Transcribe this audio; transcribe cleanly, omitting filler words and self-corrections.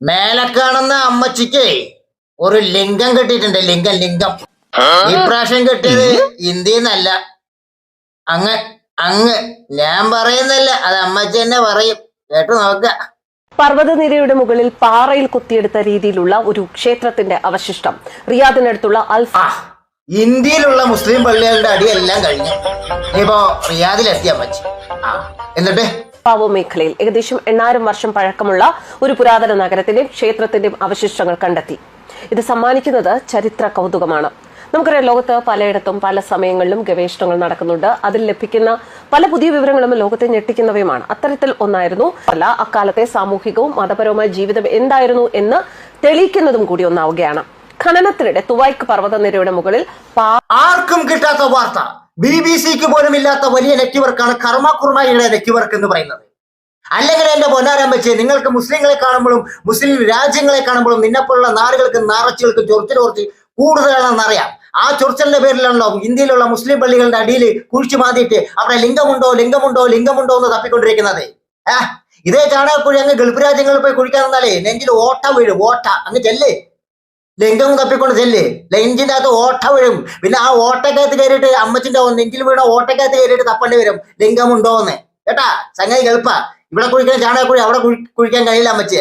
മേലെ കാണുന്ന അമ്മച്ചിക്ക് ഒരു ലിംഗം കിട്ടിയിട്ടുണ്ട്. ലിംഗം ഇപ്രാവശ്യം കിട്ടിയത് ഇന്ത്യന്നല്ല. അങ്ങ് അങ്ങ് ഞാൻ പറയുന്നല്ല, അത് അമ്മച്ചി തന്നെ പറയും. കേട്ടു നോക്ക. പർവ്വതനിരയുടെ മുകളിൽ പാറയിൽ കൊത്തിയെടുത്ത രീതിയിലുള്ള ഒരു ക്ഷേത്രത്തിന്റെ അവശിഷ്ടം റിയാദിനടുത്തുള്ള ഇന്ത്യയിലുള്ള മുസ്ലിം പള്ളികളുടെ അടിയെല്ലാം കഴിഞ്ഞു. ഇപ്പോ റിയാദിലെത്തിയ അമ്മച്ചി. എന്നിട്ട് പാവോ മേഖലയിൽ ഏകദേശം 8000 വർഷം പഴക്കമുള്ള ഒരു പുരാതന നഗരത്തിന്റെയും ക്ഷേത്രത്തിന്റെയും അവശിഷ്ടങ്ങൾ കണ്ടെത്തി. ഇത് സമ്മാനിക്കുന്നത് ചരിത്ര കൗതുകമാണ്. നമുക്കറിയാം, ലോകത്ത് പലയിടത്തും പല സമയങ്ങളിലും ഗവേഷണങ്ങൾ നടക്കുന്നുണ്ട്. അതിൽ ലഭിക്കുന്ന പല പുതിയ വിവരങ്ങളും ലോകത്തെ ഞെട്ടിക്കുന്നവയുമാണ്. അത്തരത്തിൽ ഒന്നായിരുന്നു അക്കാലത്തെ സാമൂഹികവും മതപരവുമായ ജീവിതം എന്തായിരുന്നു എന്ന് തെളിയിക്കുന്നതും കൂടി ഒന്നാവുകയാണ്. ഖനനത്തിനിടെ തുവൈക്ക് പർവ്വതനിരയുടെ മുകളിൽ ആർക്കും കിട്ടാത്ത വാർത്ത, BBC-ക്ക് പോലും ഇല്ലാത്ത വലിയ നെറ്റ്വർക്കാണ് കർമ്മ നെറ്റ്വർക്ക് എന്ന് പറയുന്നത്. അല്ലെങ്കിൽ എന്റെ പൊന്നാരം വെച്ച് നിങ്ങൾക്ക് മുസ്ലിങ്ങളെ കാണുമ്പോഴും മുസ്ലിം രാജ്യങ്ങളെ കാണുമ്പോഴും നിന്നെപ്പോലുള്ള നാടുകൾക്കും നാറച്ചുകൾക്കും ചൊറിച്ച് കൂടുതലാണെന്നറിയാം. ആ ചൊറിച്ചലിന്റെ പേരിലാണല്ലോ ഇന്ത്യയിലുള്ള മുസ്ലിം പള്ളികളുടെ അടിയിൽ കുഴിച്ചു മാതിയിട്ട് അവിടെ ലിംഗമുണ്ടോ എന്ന് തപ്പിക്കൊണ്ടിരിക്കുന്നത്. ഇതേ ചാണകക്കുഴി അങ്ങ് ഗൾഫ് രാജ്യങ്ങളിൽ പോയി കുഴിക്കാൻ നിന്നാലേ നെഞ്ചിൽ ഓട്ട വീഴും. ഓട്ട അങ്ങ് ചെല്ലേ, ലിംഗം തപ്പിക്കൊണ്ട് ചെല്ലേ, ലെഞ്ചിന്റെ അകത്ത് ഓട്ട വീഴും. പിന്നെ ആ ഓട്ടക്കകത്ത് കയറിയിട്ട് അമ്മച്ചിന്റെ നെഞ്ചിൽ വീണ ഓട്ടക്കകത്ത് കയറിയിട്ട് തപ്പേണ്ടി വരും ലിംഗമുണ്ടോന്ന്. കേട്ടാ, സംഗതി ഗൾഫാ. ഇവിടെ കുഴിക്കാൻ ചാണകക്കുഴി അവിടെ കുഴിക്കാൻ കഴിയില്ല അമ്മച്ചിയെ.